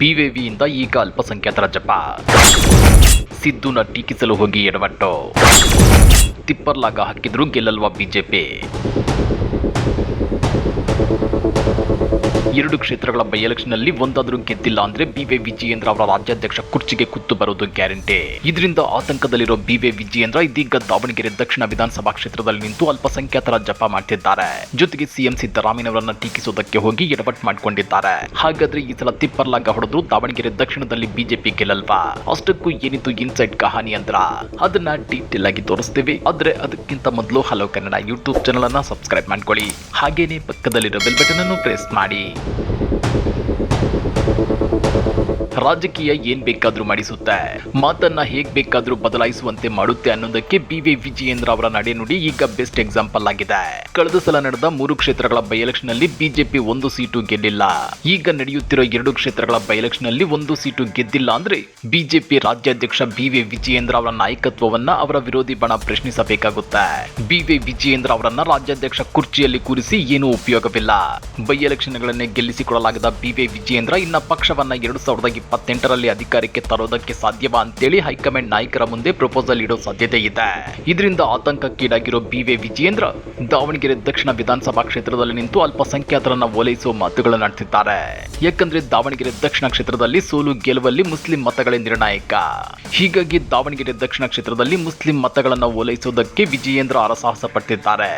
ಬಿಜೆಪಿಯಿಂದ ಈಗ ಅಲ್ಪಸಂಖ್ಯಾತರ ಜಪ. ಸಿದ್ದುನ ಟೀಕಿಸಲು ಹೋಗಿ ಎಡವಟ್ಟು. ತಿಪ್ಪರ್ಲಾಗ ಹಾಕಿದ್ರು ಗೆಲ್ಲಲ್ವಾ ಬಿಜೆಪಿ. 2 ಕ್ಷೇತ್ರಗಳ ಬೈ ಎಲೆಕ್ಷನ್ ನಲ್ಲಿ ಒಂದಾದರೂ ಗೆದ್ದಿಲ್ಲ ಅಂದ್ರೆ ಬಿವೈ ವಿಜಯೇಂದ್ರ ಅವರ ರಾಜ್ಯಾಧ್ಯಕ್ಷ ಕುರ್ಚಿಗೆ ಕುತ್ತು ಬರೋದು ಗ್ಯಾರಂಟಿ. ಇದರಿಂದ ಆತಂಕದಲ್ಲಿರೋ ಬಿವೈ ವಿಜಯೇಂದ್ರ ಇದೀಗ ದಾವಣಗೆರೆ ದಕ್ಷಿಣ ವಿಧಾನಸಭಾ ಕ್ಷೇತ್ರದಲ್ಲಿ ನಿಂತು ಅಲ್ಪಸಂಖ್ಯಾತರ ಜಪ ಮಾಡ್ತಿದ್ದಾರೆ. ಜೊತೆಗೆ ಸಿಎಂ ಸಿದ್ದರಾಮಯ್ಯನವರನ್ನ ಟೀಕಿಸೋದಕ್ಕೆ ಹೋಗಿ ಎಡವಟ್ಟು ಮಾಡಿಕೊಂಡಿದ್ದಾರೆ. ಹಾಗಾದ್ರೆ ಈ ಸಲ ತಿಪ್ಪರ್ಲಾಗ ಹೊಡೆದ್ರು ದಾವಣಗೆರೆ ದಕ್ಷಿಣದಲ್ಲಿ ಬಿಜೆಪಿ ಗೆಲ್ಲಲ್ವಾ? ಅಷ್ಟಕ್ಕೂ ಏನಿತ್ತು ಇನ್ಸೈಡ್ ಕಹಾನಿ ಅಂದ್ರ ಅದನ್ನ ಡೀಟೇಲ್ ಆಗಿ ತೋರಿಸ್ತೀವಿ. ಆದ್ರೆ ಅದಕ್ಕಿಂತ ಮೊದಲು ಹಲೋ ಕನ್ನಡ ಯೂಟ್ಯೂಬ್ ಚಾನಲ್ ಅನ್ನ ಸಬ್ಸ್ಕ್ರೈಬ್ ಮಾಡ್ಕೊಳ್ಳಿ. ಹಾಗೇನೆ ಪಕ್ಕದಲ್ಲಿರೋ ಬೆಲ್ ಬಟನ್ ಅನ್ನು ಪ್ರೆಸ್ ಮಾಡಿ. ರಾಜಕೀಯ ಏನ್ ಬೇಕಾದ್ರೂ ಮಾಡಿಸುತ್ತೆ, ಮಾತನ್ನ ಹೇಗ್ ಬೇಕಾದ್ರೂ ಬದಲಾಯಿಸುವಂತೆ ಮಾಡುತ್ತೆ ಅನ್ನೋದಕ್ಕೆ ಬಿವೈ ವಿಜಯೇಂದ್ರ ಅವರ ನಡೆನುಡಿ ಈಗ ಬೆಸ್ಟ್ ಎಕ್ಸಾಂಪಲ್ ಆಗಿದೆ. ಕಳೆದ ಸಲ ನಡೆದ 3 ಕ್ಷೇತ್ರಗಳ ಬೈ ಎಲೆಕ್ಷನ್ ನಲ್ಲಿ ಬಿಜೆಪಿ 1 ಸೀಟು ಗೆದ್ದಿಲ್ಲ. ಈಗ ನಡೆಯುತ್ತಿರೋ 2 ಕ್ಷೇತ್ರಗಳ ಬೈ ಎಲೆಕ್ಷನ್ ನಲ್ಲಿ 1 ಸೀಟು ಗೆದ್ದಿಲ್ಲ ಅಂದ್ರೆ ಬಿಜೆಪಿ ರಾಜ್ಯಾಧ್ಯಕ್ಷ ಬಿವೈ ವಿಜಯೇಂದ್ರ ಅವರ ನಾಯಕತ್ವವನ್ನ ಅವರ ವಿರೋಧಿ ಬಣ ಪ್ರಶ್ನಿಸಬೇಕಾಗುತ್ತೆ. ಬಿವೈ ವಿಜಯೇಂದ್ರ ಅವರನ್ನ ರಾಜ್ಯಾಧ್ಯಕ್ಷ ಕುರ್ಚಿಯಲ್ಲಿ ಕೂರಿಸಿ ಏನೂ ಉಪಯೋಗವಿಲ್ಲ. ಬೈ ಎಲೆಕ್ಷನ್ ಗಳನ್ನೇ ಗೆಲ್ಲಿಸಿಕೊಡಲಾಗದ ಬಿವೈ ವಿಜಯೇಂದ್ರ ಇನ್ನ ಪಕ್ಷವನ್ನ 2028ರಲ್ಲಿ ಅಧಿಕಾರಕ್ಕೆ ತರೋದಕ್ಕೆ ಸಾಧ್ಯವಾ ಅಂತೇಳಿ ಹೈಕಮಾಂಡ್ ನಾಯಕರ ಮುಂದೆ ಪ್ರಪೋಸಲ್ ಇಡೋ ಸಾಧ್ಯತೆ ಇದೆ. ಇದರಿಂದ ಆತಂಕಕ್ಕೀಡಾಗಿರೋ ಬಿವೈ ವಿಜಯೇಂದ್ರ ದಾವಣಗೆರೆ ದಕ್ಷಿಣ ವಿಧಾನಸಭಾ ಕ್ಷೇತ್ರದಲ್ಲಿ ನಿಂತು ಅಲ್ಪಸಂಖ್ಯಾತರನ್ನ ಓಲೈಸುವ ಮಾತುಗಳನ್ನು ನಡೆಸಿದ್ದಾರೆ. ಯಾಕಂದ್ರೆ ದಾವಣಗೆರೆ ದಕ್ಷಿಣ ಕ್ಷೇತ್ರದಲ್ಲಿ ಸೋಲು ಗೆಲುವಲ್ಲಿ ಮುಸ್ಲಿಂ ಮತಗಳೇ ನಿರ್ಣಾಯಕ. ಹೀಗಾಗಿ ದಾವಣಗೆರೆ ದಕ್ಷಿಣ ಕ್ಷೇತ್ರದಲ್ಲಿ ಮುಸ್ಲಿಂ ಮತಗಳನ್ನು ಓಲೈಸುವುದಕ್ಕೆ ವಿಜಯೇಂದ್ರ ಹರಸಾಹಸ ಪಟ್ಟಿದ್ದಾರೆ.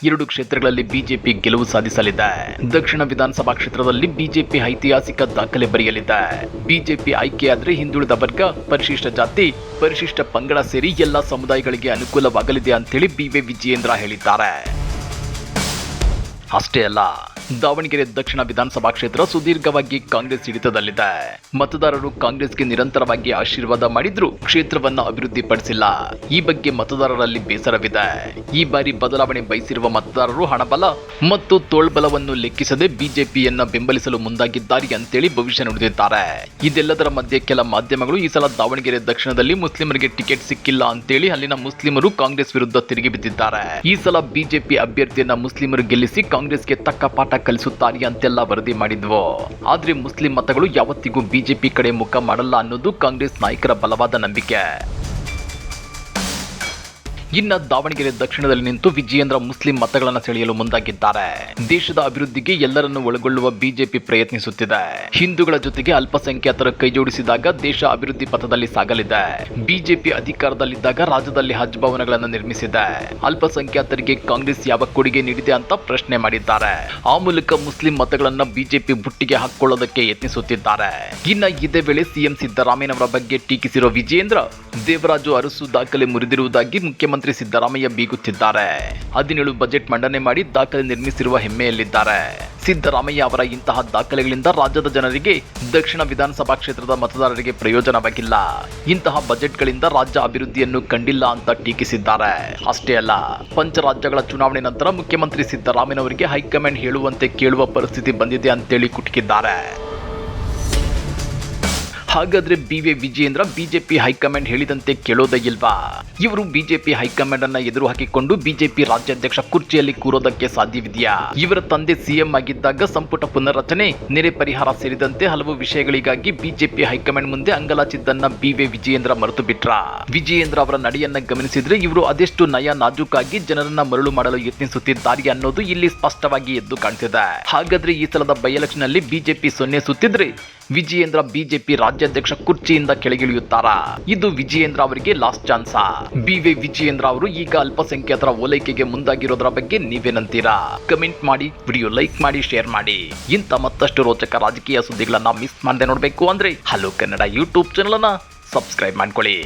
2 ಕ್ಷೇತ್ರಗಳಲ್ಲಿ ಬಿಜೆಪಿ ಗೆಲುವು ಸಾಧಿಸಲಿದೆ. ದಕ್ಷಿಣ ವಿಧಾನಸಭಾ ಕ್ಷೇತ್ರದಲ್ಲಿ ಬಿಜೆಪಿ ಐತಿಹಾಸಿಕ ದಾಖಲೆ ಬರೆಯಲಿದೆ. ಬಿಜೆಪಿ ಆಯ್ಕೆಯಾದ್ರೆ ಹಿಂದುಳಿದ ವರ್ಗ, ಪರಿಶಿಷ್ಟ ಜಾತಿ, ಪರಿಶಿಷ್ಟ ಪಂಗಡ ಸೇರಿ ಎಲ್ಲಾ ಸಮುದಾಯಗಳಿಗೆ ಅನುಕೂಲವಾಗಲಿದೆ ಅಂತೇಳಿ ಬಿವೈ ವಿಜಯೇಂದ್ರ ಹೇಳಿದ್ದಾರೆ. ಅಷ್ಟೇ ಅಲ್ಲ, ದಾವಣಗೆರೆ ದಕ್ಷಿಣ ವಿಧಾನಸಭಾ ಕ್ಷೇತ್ರ ಸುದೀರ್ಘವಾಗಿ ಕಾಂಗ್ರೆಸ್ ಹಿಡಿತದಲ್ಲಿದೆ. ಮತದಾರರು ಕಾಂಗ್ರೆಸ್ಗೆ ನಿರಂತರವಾಗಿ ಆಶೀರ್ವಾದ ಮಾಡಿದ್ರು ಕ್ಷೇತ್ರವನ್ನ ಅಭಿವೃದ್ಧಿಪಡಿಸಿಲ್ಲ. ಈ ಬಗ್ಗೆ ಮತದಾರರಲ್ಲಿ ಬೇಸರವಿದೆ. ಈ ಬಾರಿ ಬದಲಾವಣೆ ಬಯಸಿರುವ ಮತದಾರರು ಹಣಬಲ ಮತ್ತು ತೋಳ್ಬಲವನ್ನು ಲೆಕ್ಕಿಸದೆ ಬಿಜೆಪಿಯನ್ನ ಬೆಂಬಲಿಸಲು ಮುಂದಾಗಿದ್ದಾರೆ ಅಂತೇಳಿ ಭವಿಷ್ಯ ನುಡಿದಿದ್ದಾರೆ. ಇದೆಲ್ಲದರ ಮಧ್ಯೆ ಕೆಲ ಮಾಧ್ಯಮಗಳು ಈ ಸಲ ದಾವಣಗೆರೆ ದಕ್ಷಿಣದಲ್ಲಿ ಮುಸ್ಲಿಮರಿಗೆ ಟಿಕೆಟ್ ಸಿಕ್ಕಿಲ್ಲ ಅಂತೇಳಿ ಅಲ್ಲಿನ ಮುಸ್ಲಿಮರು ಕಾಂಗ್ರೆಸ್ ವಿರುದ್ಧ ತಿರುಗಿ ಬಿದ್ದಿದ್ದಾರೆ. ಈ ಸಲ ಬಿಜೆಪಿ ಅಭ್ಯರ್ಥಿಯನ್ನ ಮುಸ್ಲಿಮರು ಗೆಲ್ಲಿಸಿ ಕಾಂಗ್ರೆಸ್ಗೆ ತಕ್ಕ ಪಾಠ ಕಲಿಸುತ್ತಾರೆ ಅಂತೆಲ್ಲ ವರದಿ ಮಾಡಿದ್ವು. ಆದ್ರೆ ಮುಸ್ಲಿಂ ಮತಗಳು ಯಾವತ್ತಿಗೂ ಬಿಜೆಪಿ ಕಡೆ ಮುಖ ಮಾಡಲ್ಲ ಅನ್ನೋದು ಕಾಂಗ್ರೆಸ್ ನಾಯಕರ ಬಲವಾದ ನಂಬಿಕೆ. ಇನ್ನ ದಾವಣಗೆರೆ ದಕ್ಷಿಣದಲ್ಲಿ ನಿಂತು ವಿಜಯೇಂದ್ರ ಮುಸ್ಲಿಂ ಮತಗಳನ್ನು ಸೆಳೆಯಲು ಮುಂದಾಗಿದ್ದಾರೆ. ದೇಶದ ಅಭಿವೃದ್ಧಿಗೆ ಎಲ್ಲರನ್ನು ಒಳಗೊಳ್ಳುವ ಬಿಜೆಪಿ ಪ್ರಯತ್ನಿಸುತ್ತಿದೆ. ಹಿಂದೂಗಳ ಜೊತೆಗೆ ಅಲ್ಪಸಂಖ್ಯಾತರ ಕೈಜೋಡಿಸಿದಾಗ ದೇಶ ಅಭಿವೃದ್ಧಿ ಪಥದಲ್ಲಿ ಸಾಗಲಿದೆ. ಬಿಜೆಪಿ ಅಧಿಕಾರದಲ್ಲಿದ್ದಾಗ ರಾಜ್ಯದಲ್ಲಿ ಹಜ್ ಭವನಗಳನ್ನು ನಿರ್ಮಿಸಿದೆ. ಅಲ್ಪಸಂಖ್ಯಾತರಿಗೆ ಕಾಂಗ್ರೆಸ್ ಯಾವ ಕೊಡುಗೆ ನೀಡಿದೆ ಅಂತ ಪ್ರಶ್ನೆ ಮಾಡಿದ್ದಾರೆ. ಆ ಮೂಲಕ ಮುಸ್ಲಿಂ ಮತಗಳನ್ನ ಬಿಜೆಪಿ ಬುಟ್ಟಿಗೆ ಹಾಕೊಳ್ಳೋದಕ್ಕೆ ಯತ್ನಿಸುತ್ತಿದ್ದಾರೆ. ಇನ್ನ ಇದೇ ವೇಳೆ ಸಿಎಂ ಸಿದ್ದರಾಮಯ್ಯನವರ ಬಗ್ಗೆ ಟೀಕಿಸಿರೋ ವಿಜಯೇಂದ್ರ ದೇವರಾಜು ಅರಸು ದಾಖಲೆ ಮುರಿದಿರುವುದಾಗಿ ಮುಖ್ಯಮಂತ್ರಿ ಸಿದ್ದರಾಮಯ್ಯ ಬೀಗುತ್ತಿದ್ದಾರೆ. 17 ಬಜೆಟ್ ಮಂಡನೆ ಮಾಡಿ ದಾಖಲೆ ನಿರ್ಮಿಸಿರುವ ಹೆಮ್ಮೆಯಲ್ಲಿದ್ದಾರೆ. ಸಿದ್ದರಾಮಯ್ಯ ಅವರ ಇಂತಹ ದಾಖಲೆಗಳಿಂದ ರಾಜ್ಯದ ಜನರಿಗೆ, ದಕ್ಷಿಣ ವಿಧಾನಸಭಾ ಕ್ಷೇತ್ರದ ಮತದಾರರಿಗೆ ಪ್ರಯೋಜನವಾಗಿಲ್ಲ. ಇಂತಹ ಬಜೆಟ್ಗಳಿಂದ ರಾಜ್ಯ ಅಭಿವೃದ್ಧಿಯನ್ನು ಕಂಡಿಲ್ಲ ಅಂತ ಟೀಕಿಸಿದ್ದಾರೆ. ಅಷ್ಟೇ ಅಲ್ಲ, ಪಂಚರಾಜ್ಯಗಳ ಚುನಾವಣೆ ನಂತರ ಮುಖ್ಯಮಂತ್ರಿ ಸಿದ್ದರಾಮಯ್ಯನವರಿಗೆ ಹೈಕಮಾಂಡ್ ಹೇಳುವಂತೆ ಕೇಳುವ ಪರಿಸ್ಥಿತಿ ಬಂದಿದೆ ಅಂತೇಳಿ ಕುಟುಕಿದ್ದಾರೆ. ಹಾಗಾದ್ರೆ ಬಿವೈ ವಿಜಯೇಂದ್ರ ಬಿಜೆಪಿ ಹೈಕಮಾಂಡ್ ಹೇಳಿದಂತೆ ಕೇಳೋದೇ ಇಲ್ವಾ? ಇವರು ಬಿಜೆಪಿ ಹೈಕಮಾಂಡ್ ಅನ್ನ ಎದುರು ಹಾಕಿಕೊಂಡು ಬಿಜೆಪಿ ರಾಜ್ಯಾಧ್ಯಕ್ಷ ಕುರ್ಚಿಯಲ್ಲಿ ಕೂರೋದಕ್ಕೆ ಸಾಧ್ಯವಿದೆಯಾ? ಇವರ ತಂದೆ ಸಿಎಂ ಆಗಿದ್ದಾಗ ಸಂಪುಟ ಪುನರ್ರಚನೆ, ನೆರೆ ಪರಿಹಾರ ಸೇರಿದಂತೆ ಹಲವು ವಿಷಯಗಳಿಗಾಗಿ ಬಿಜೆಪಿ ಹೈಕಮಾಂಡ್ ಮುಂದೆ ಅಂಗಲಾಚಿದ್ದನ್ನ ಬಿವೈ ವಿಜಯೇಂದ್ರ ಮರೆತು ಬಿಟ್ರ? ವಿಜಯೇಂದ್ರ ಅವರ ನಡೆಯನ್ನ ಗಮನಿಸಿದ್ರೆ ಇವರು ಅದೆಷ್ಟು ನಯ ನಾಜೂಕಾಗಿ ಜನರನ್ನ ಮರಳು ಮಾಡಲು ಯತ್ನಿಸುತ್ತಿದ್ದಾರೆ ಅನ್ನೋದು ಇಲ್ಲಿ ಸ್ಪಷ್ಟವಾಗಿ ಎದ್ದು ಕಾಣ್ತಿದೆ. ಹಾಗಾದ್ರೆ ಈ ಸಲದ ಬೈ ಎಲೆಕ್ಷನ್ ನಲ್ಲಿ ಬಿಜೆಪಿ 0 ಸುತ್ತಿದ್ರೆ ವಿಜಯೇಂದ್ರ ಬಿಜೆಪಿ ರಾಜ್ಯಾಧ್ಯಕ್ಷ ಕುರ್ಚಿಯಿಂದ ಕೆಳಗಿಳಿಯುತ್ತಾರಾ? ಇದು ವಿಜಯೇಂದ್ರ ಅವರಿಗೆ ಲಾಸ್ಟ್ ಚಾನ್ಸಾ? ಬಿವೈ ವಿಜಯೇಂದ್ರ ಅವರು ಈಗ ಅಲ್ಪಸಂಖ್ಯಾತರ ಓಲೈಕೆಗೆ ಮುಂದಾಗಿರೋದ್ರ ಬಗ್ಗೆ ನೀವೇನಂತೀರಾ? ಕಮೆಂಟ್ ಮಾಡಿ, ವಿಡಿಯೋ ಲೈಕ್ ಮಾಡಿ, ಶೇರ್ ಮಾಡಿ. ಇಂಥ ಮತ್ತಷ್ಟು ರೋಚಕ ರಾಜಕೀಯ ಸುದ್ದಿಗಳನ್ನ ಮಿಸ್ ಮಾಡದೆ ನೋಡಬೇಕು ಅಂದ್ರೆ ಹಲೋ ಕನ್ನಡ ಯೂಟ್ಯೂಬ್ ಚಾನಲ್ ಅನ್ನ ಸಬ್ಸ್ಕ್ರೈಬ್ ಮಾಡ್ಕೊಳ್ಳಿ.